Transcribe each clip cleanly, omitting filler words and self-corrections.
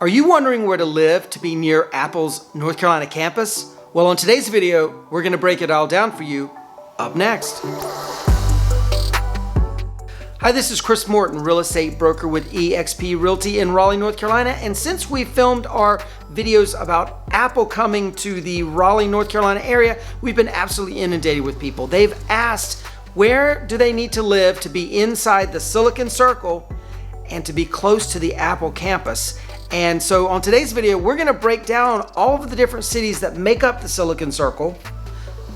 Are you wondering where to live to be near Apple's North Carolina campus? Well, on today's video, we're going to break it all down for you up next. Hi, this is Chris Morton, real estate broker with eXp Realty in Raleigh, North Carolina. And since we filmed our videos about Apple coming to the Raleigh, North Carolina area, we've been absolutely inundated with people. They've asked where do they need to live to be inside the Silicon Circle and to be close to the Apple campus. And so on today's video, we're going to break down all of the different cities that make up the Silicon Circle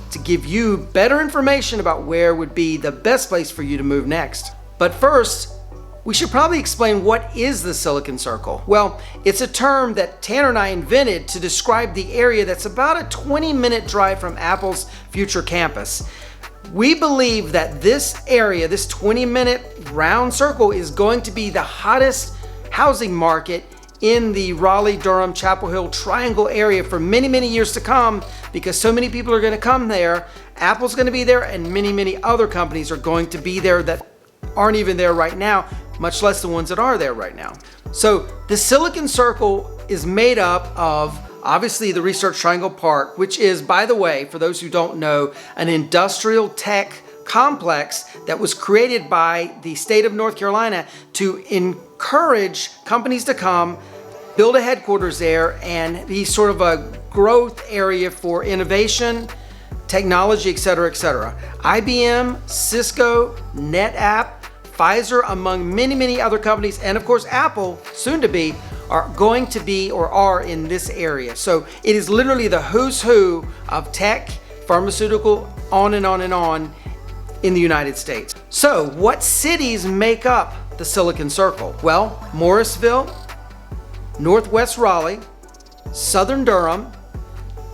to give you better information about where would be the best place for you to move next. But first, we should probably explain what is the Silicon Circle. Well, it's a term that Tanner and I invented to describe the area that's about a 20-minute drive from Apple's future campus. We believe that this area, this 20-minute round circle, is going to be the hottest housing market in the Raleigh, Durham, Chapel Hill Triangle area for many, many years to come, because so many people are going to come there. Apple's going to be there, and many, many other companies are going to be there that aren't even there right now, much less the ones that are there right now. So the Silicon Circle is made up of obviously the Research Triangle Park, which is, by the way, for those who don't know, an industrial tech complex that was created by the state of North Carolina to encourage companies to come, build a headquarters there, and be sort of a growth area for innovation, technology, et cetera, et cetera. IBM, Cisco, NetApp, Pfizer, among many, many other companies, and of course Apple, soon to be, are going to be or are in this area. So it is literally the who's who of tech, pharmaceutical, on and on and on in the United States. So what cities make up the Silicon Circle? Well, Morrisville, Northwest Raleigh, Southern Durham,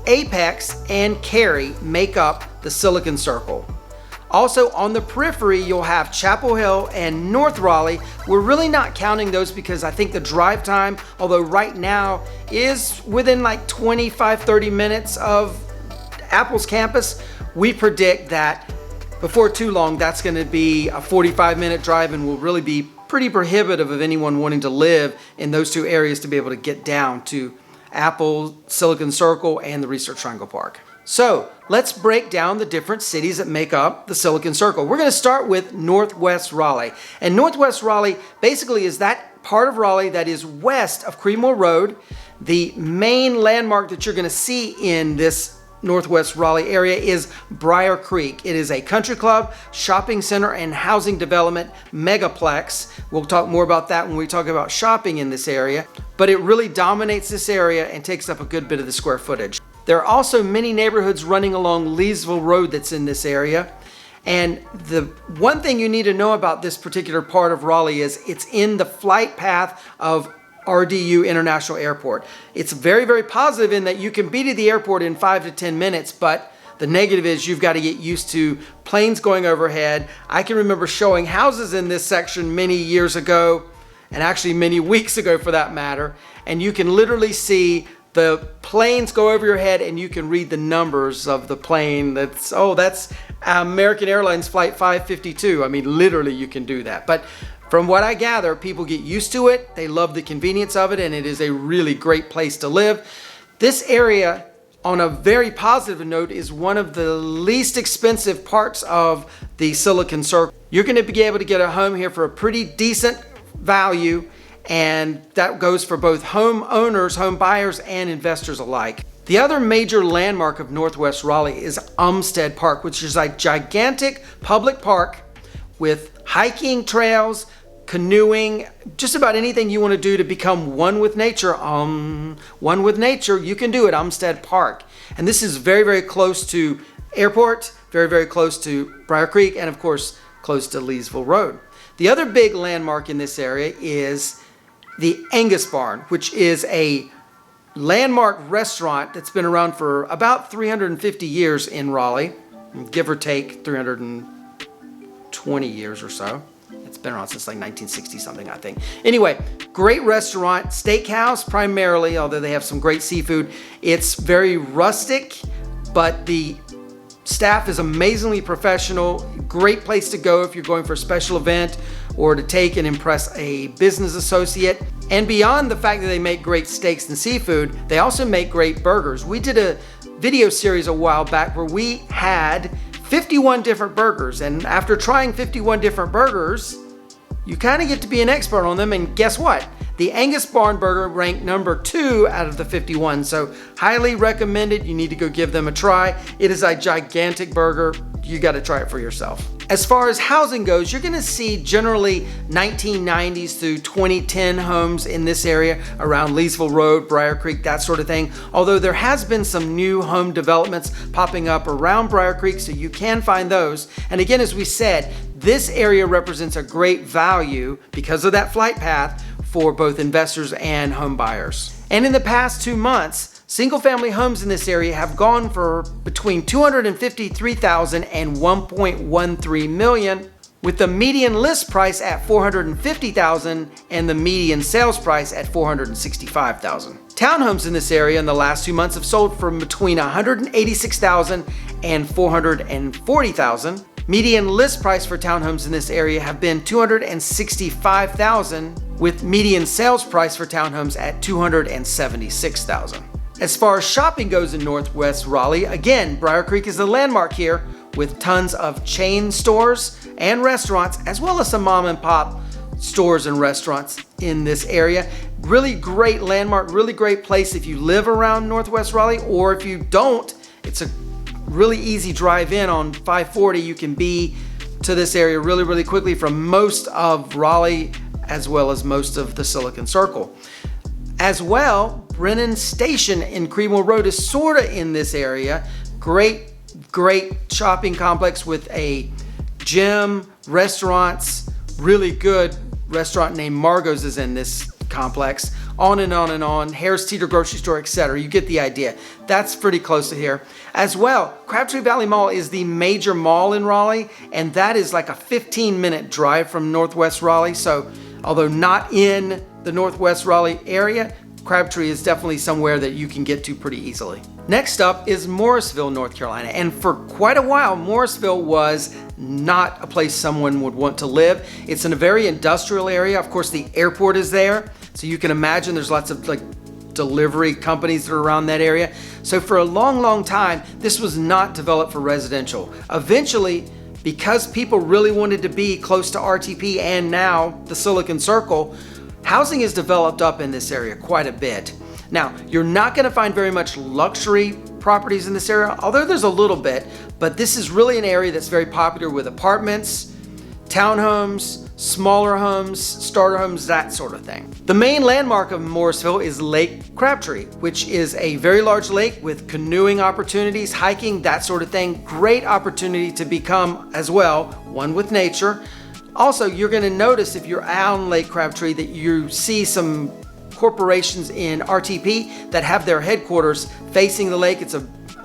Apex, and Cary make up the Silicon Circle. Also on the periphery, you'll have Chapel Hill and North Raleigh. We're really not counting those because I think the drive time, although right now is within like 25, 30 minutes of Apple's campus, we predict that before too long, that's going to be a 45-minute drive and will really be pretty prohibitive of anyone wanting to live in those two areas to be able to get down to Apple, Silicon Circle, and the Research Triangle Park. So let's break down the different cities that make up the Silicon Circle. We're going to start with Northwest Raleigh. And Northwest Raleigh basically is that part of Raleigh that is west of Creedmoor Road. The main landmark that you're going to see in this Northwest Raleigh area is Briar Creek. It is a country club, shopping center, and housing development megaplex. We'll talk more about that when we talk about shopping in this area, but it really dominates this area and takes up a good bit of the square footage. There are also many neighborhoods running along Leesville Road that's in this area. And the one thing you need to know about this particular part of Raleigh is it's in the flight path of RDU International Airport. It's very, very positive in that you can be to the airport in 5 to 10 minutes, but the negative is you've got to get used to planes going overhead. I can remember showing houses in this section many years ago, and actually many weeks ago for that matter, and you can literally see the planes go over your head and you can read the numbers of the plane. That's American Airlines Flight 552. I mean, literally you can do that. But from what I gather, people get used to it. They love the convenience of it, and it is a really great place to live. This area, on a very positive note, is one of the least expensive parts of the Silicon Circle. You're going to be able to get a home here for a pretty decent value, and that goes for both home owners, home buyers, and investors alike. The other major landmark of Northwest Raleigh is Umstead Park, which is a gigantic public park with hiking trails, canoeing, just about anything you want to do to become one with nature. One with nature, you can do at Umstead Park. And this is very, very close to airport, very, very close to Briar Creek, and of course, close to Leesville Road. The other big landmark in this area is the Angus Barn, which is a landmark restaurant that's been around for about 350 years in Raleigh, give or take 320 years or so. It's been around since like 1960 something, I think. Anyway, great restaurant, steakhouse primarily, although they have some great seafood. It's very rustic, but the staff is amazingly professional. Great place to go if you're going for a special event or to take and impress a business associate. And beyond the fact that they make great steaks and seafood, they also make great burgers. We did a video series a while back where we had 51 different burgers, and after trying 51 different burgers, you kind of get to be an expert on them, and guess what? The Angus Barn Burger ranked number 2 out of the 51, so highly recommended. You need to go give them a try. It is a gigantic burger. You got to try it for yourself. As far as housing goes, you're going to see generally 1990s through 2010 homes in this area around Leesville Road, Briar Creek, that sort of thing. Although there has been some new home developments popping up around Briar Creek, so you can find those. And again, as we said, this area represents a great value because of that flight path for both investors and home buyers. And in the past 2 months, single-family homes in this area have gone for between $253,000 and $1.13 million, with the median list price at $450,000 and the median sales price at $465,000. Townhomes in this area in the last 2 months have sold for between $186,000 and $440,000. Median list price for townhomes in this area have been $265,000, with median sales price for townhomes at $276,000. As far as shopping goes in Northwest Raleigh, again, Briar Creek is the landmark here with tons of chain stores and restaurants, as well as some mom and pop stores and restaurants in this area. Really great landmark, really great place if you live around Northwest Raleigh, or if you don't, it's a really easy drive in on 540. You can be to this area really quickly from most of Raleigh as well as most of the Silicon Circle. As well, Brennan Station in Creedmoor Road is sort of in this area. Great shopping complex with a gym, restaurants, really good restaurant named Margot's is in this complex. On and on and on. Harris Teeter grocery store, etc. You get the idea. That's pretty close to here. As well, Crabtree Valley Mall is the major mall in Raleigh, and that is like a 15-minute drive from Northwest Raleigh. So, although not in the Northwest Raleigh area, Crabtree is definitely somewhere that you can get to pretty easily. Next up is Morrisville, North Carolina. And for quite a while, Morrisville was not a place someone would want to live. It's in a very industrial area. Of course, the airport is there. So you can imagine there's lots of delivery companies that are around that area. So for a long time, this was not developed for residential. Eventually, because people really wanted to be close to RTP and now the Silicon Circle, housing is developed up in this area quite a bit. Now, you're not going to find very much luxury properties in this area, although there's a little bit, but this is really an area that's very popular with apartments, townhomes, smaller homes, starter homes, that sort of thing. The main landmark of Morrisville is Lake Crabtree, which is a very large lake with canoeing opportunities, hiking, that sort of thing. Great opportunity to become, as well, one with nature. Also, you're going to notice if you're out on Lake Crabtree that you see some corporations in RTP that have their headquarters facing the lake.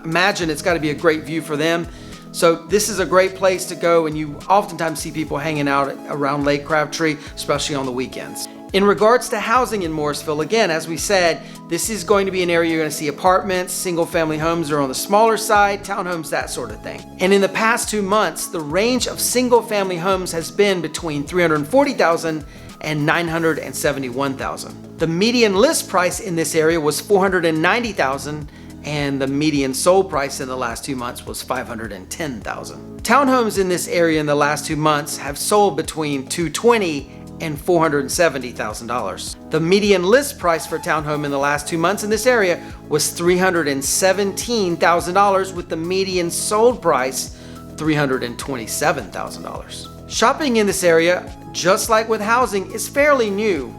Imagine it's got to be a great view for them. So this is a great place to go, and you oftentimes see people hanging out around Lake Crabtree, especially on the weekends. In regards to housing in Morrisville, again, as we said, this is going to be an area you're going to see apartments, single-family homes are on the smaller side, townhomes, that sort of thing. And in the past 2 months, the range of single-family homes has been between $340,000 and $971,000. The median list price in this area was $490,000, and the median sold price in the last 2 months was $510,000. Townhomes in this area in the last 2 months have sold between $220,000 and $470,000. The median list price for a townhome in the last 2 months in this area was $317,000, with the median sold price $327,000. Shopping in this area, just like with housing, is fairly new.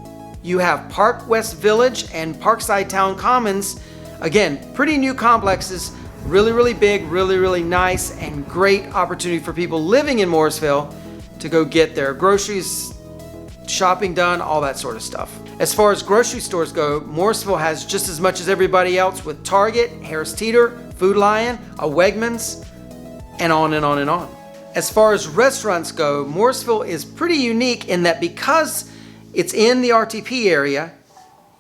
You have Park West Village and Parkside Town Commons. Again, pretty new complexes, really big, really nice, and great opportunity for people living in Morrisville to go get their groceries, shopping done, all that sort of stuff. As far as grocery stores go, Morrisville has just as much as everybody else, with Target, Harris Teeter, Food Lion, a Wegmans, and on and on and on. As far as restaurants go, Morrisville is pretty unique in that because it's in the RTP area,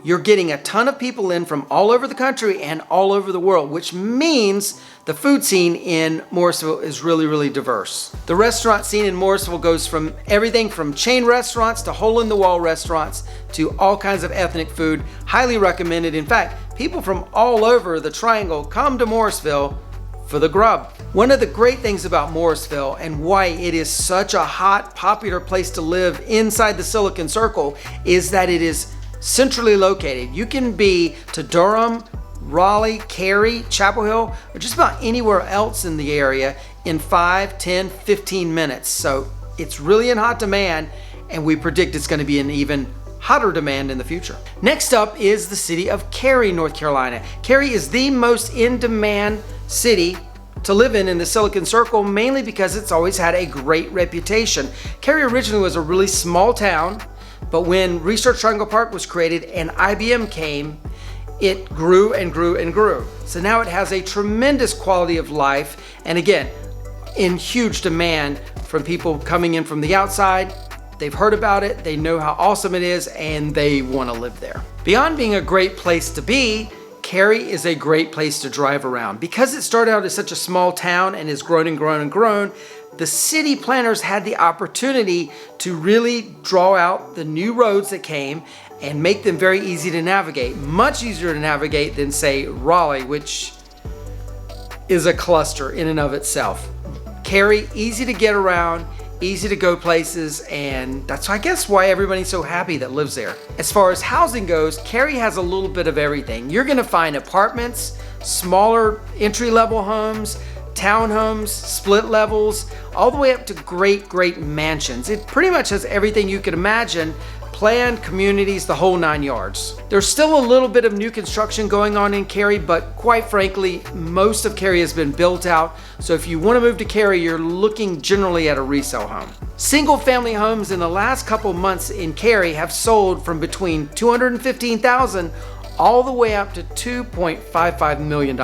You're getting a ton of people in from all over the country and all over the world, which means the food scene in Morrisville is really, really diverse. The restaurant scene in Morrisville goes from everything from chain restaurants to hole-in-the-wall restaurants to all kinds of ethnic food. Highly recommended. In fact, people from all over the Triangle come to Morrisville for the grub. One of the great things about Morrisville and why it is such a hot, popular place to live inside the Silicon Circle is that it is centrally located. You can be to Durham, Raleigh, Cary, Chapel Hill, or just about anywhere else in the area in 5, 10, 15 minutes. So it's really in hot demand, and we predict it's going to be an even hotter demand in the future. Next up is the city of Cary, North Carolina. Cary is the most in-demand city to live in the Silicon Circle, mainly because it's always had a great reputation. Cary originally was a really small town, but when Research Triangle Park was created and IBM came, it grew and grew and grew. So now it has a tremendous quality of life, and again, in huge demand from people coming in from the outside. They've heard about it, they know how awesome it is, and they want to live there. Beyond being a great place to be, Cary is a great place to drive around. Because it started out as such a small town and has grown and grown and grown, the city planners had the opportunity to really draw out the new roads that came and make them very easy to navigate. Much easier to navigate than, say, Raleigh, which is a cluster in and of itself. Cary, easy to get around, easy to go places, and that's, I guess, why everybody's so happy that lives there. As far as housing goes, Cary has a little bit of everything. You're gonna find apartments, smaller entry-level homes, townhomes, split levels, all the way up to great, great mansions. It pretty much has everything you could imagine, planned communities, the whole 9 yards. There's still a little bit of new construction going on in Cary, but quite frankly, most of Cary has been built out. So if you want to move to Cary, you're looking generally at a resale home. Single family homes in the last couple months in Cary have sold from between $215,000 all the way up to $2.55 million.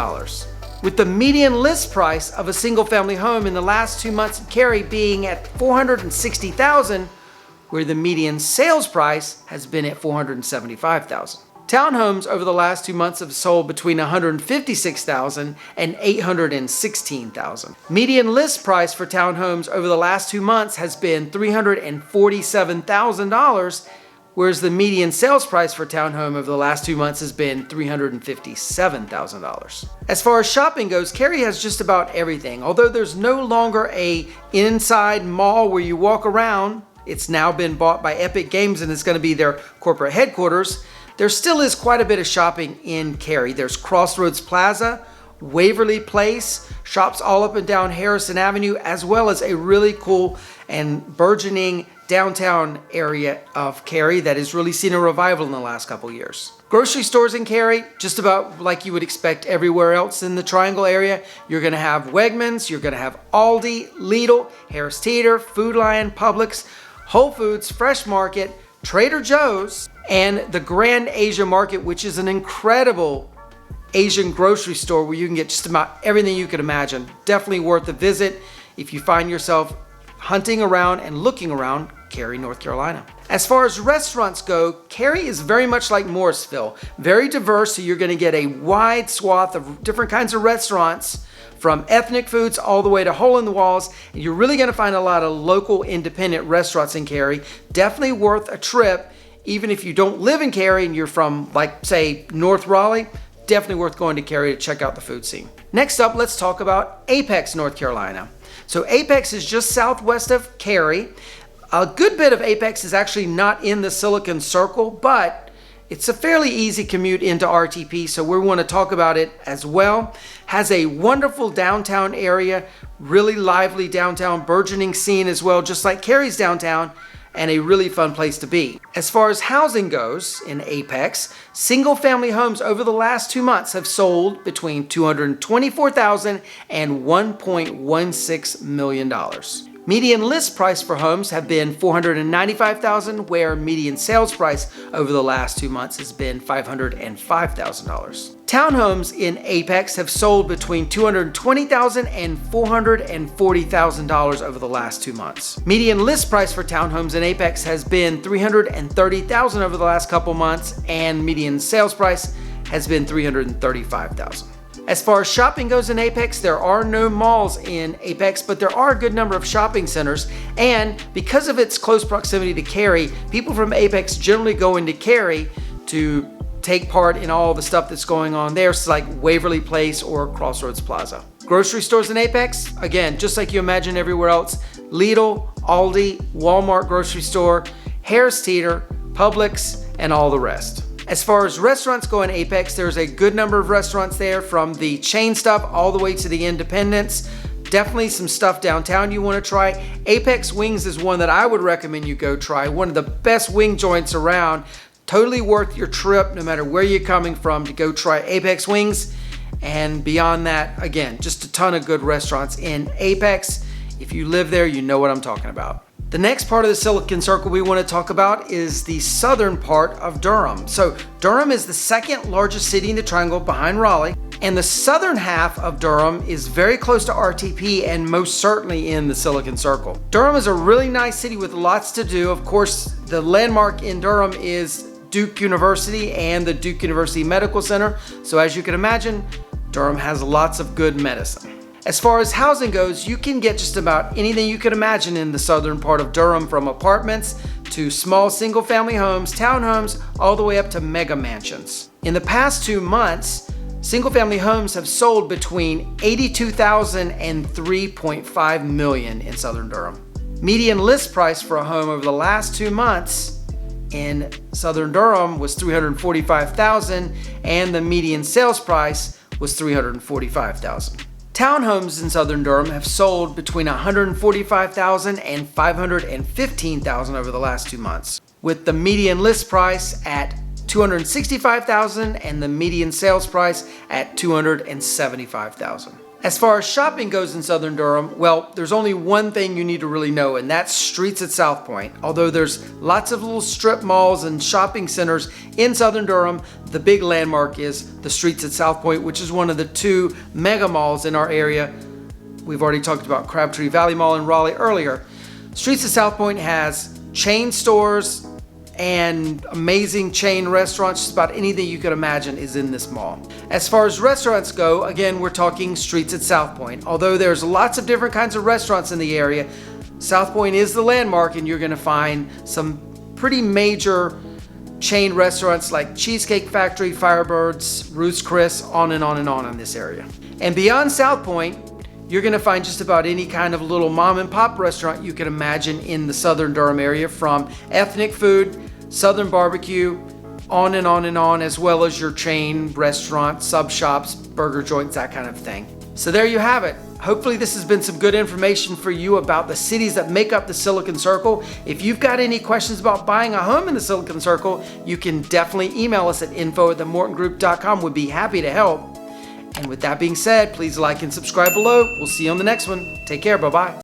With the median list price of a single family home in the last 2 months in Cary being at $460,000, where the median sales price has been at $475,000. Townhomes over the last 2 months have sold between $156,000 and $816,000. Median list price for townhomes over the last 2 months has been $347,000, whereas the median sales price for townhome over the last 2 months has been $357,000. As far as shopping goes, Cary has just about everything. Although there's no longer a inside mall where you walk around, it's now been bought by Epic Games and it's going to be their corporate headquarters. There still is quite a bit of shopping in Cary. There's Crossroads Plaza, Waverly Place, shops all up and down Harrison Avenue, as well as a really cool and burgeoning downtown area of Cary that has really seen a revival in the last couple years. Grocery stores in Cary, just about like you would expect everywhere else in the Triangle area. You're gonna have Wegmans, you're gonna have Aldi, Lidl, Harris Teeter, Food Lion, Publix, Whole Foods, Fresh Market, Trader Joe's, and the Grand Asia Market, which is an incredible Asian grocery store where you can get just about everything you could imagine. Definitely worth a visit if you find yourself hunting around and looking around Cary, North Carolina. As far as restaurants go, Cary is very much like Morrisville. Very diverse, so you're gonna get a wide swath of different kinds of restaurants, from ethnic foods all the way to hole-in-the-walls, and you're really gonna find a lot of local independent restaurants in Cary. Definitely worth a trip, even if you don't live in Cary and you're from, like, say, North Raleigh, definitely worth going to Cary to check out the food scene. Next up, let's talk about Apex, North Carolina. So Apex is just southwest of Cary. A good bit of Apex is actually not in the Silicon Circle, but it's a fairly easy commute into RTP, so we want to talk about it as well. Has a wonderful downtown area, really lively downtown, burgeoning scene as well, just like Cary's downtown, and a really fun place to be. As far as housing goes in Apex, single family homes over the last 2 months have sold between $224,000 and $1.16 million. Median list price for homes have been $495,000, where median sales price over the last 2 months has been $505,000. Townhomes in Apex have sold between $220,000 and $440,000 over the last 2 months. Median list price for townhomes in Apex has been $330,000 over the last couple months, and median sales price has been $335,000. As far as shopping goes in Apex, there are no malls in Apex, but there are a good number of shopping centers, and because of its close proximity to Cary, people from Apex generally go into Cary to take part in all the stuff that's going on there, so like Waverly Place or Crossroads Plaza. Grocery stores in Apex, again, just like you imagine everywhere else: Lidl, Aldi, Walmart grocery store, Harris Teeter, Publix, and all the rest. As far as restaurants go in Apex, there's a good number of restaurants there, from the chain stuff all the way to the independents. Definitely some stuff downtown you want to try. Apex Wings is one that I would recommend you go try. One of the best wing joints around. Totally worth your trip, no matter where you're coming from, to go try Apex Wings. And beyond that, again, just a ton of good restaurants in Apex. If you live there, you know what I'm talking about. The next part of the Silicon Circle we want to talk about is the southern part of Durham. So Durham is the second largest city in the triangle behind Raleigh, and the southern half of Durham is very close to RTP and most certainly in the Silicon Circle. Durham is a really nice city with lots to do. Of course, the landmark in Durham is Duke University and the Duke University Medical Center. So as you can imagine, Durham has lots of good medicine. As far as housing goes, you can get just about anything you can imagine in the southern part of Durham, from apartments to small single-family homes, townhomes, all the way up to mega mansions. In the past 2 months, single-family homes have sold between $82,000 and $3.5 million in southern Durham. Median list price for a home over the last 2 months in southern Durham was $345,000, and the median sales price was $345,000. Townhomes in southern Durham have sold between $145,000 and $515,000 over the last 2 months, with the median list price at $265,000 and the median sales price at $275,000. As far as shopping goes in southern Durham, well, there's only one thing you need to really know, and that's streets at South Point. Although there's lots of little strip malls and shopping centers in southern Durham, the big landmark is the streets at South Point, which is one of the 2 mega malls in our area. We've already talked about Crabtree Valley Mall in Raleigh earlier. Streets at South Point has chain stores and amazing chain restaurants. Just about anything you could imagine is in this mall. As far as restaurants go, again, we're talking streets at South Point. Although there's lots of different kinds of restaurants in the area, South Point is the landmark, and you're gonna find some pretty major chain restaurants like Cheesecake Factory, Firebirds, Ruth's Chris, on and on and on in this area. And beyond South Point, you're gonna find just about any kind of little mom and pop restaurant you can imagine in the southern Durham area, from ethnic food, southern barbecue, on and on and on, as well as your chain restaurants, sub shops, burger joints, that kind of thing. So there you have it. Hopefully this has been some good information for you about the cities that make up the Silicon Circle. If you've got any questions about buying a home in the Silicon Circle, you can definitely email us at info@themortongroup.com. We'd be happy to help. And with that being said, please like and subscribe below. We'll see you on the next one. Take care. Bye-bye.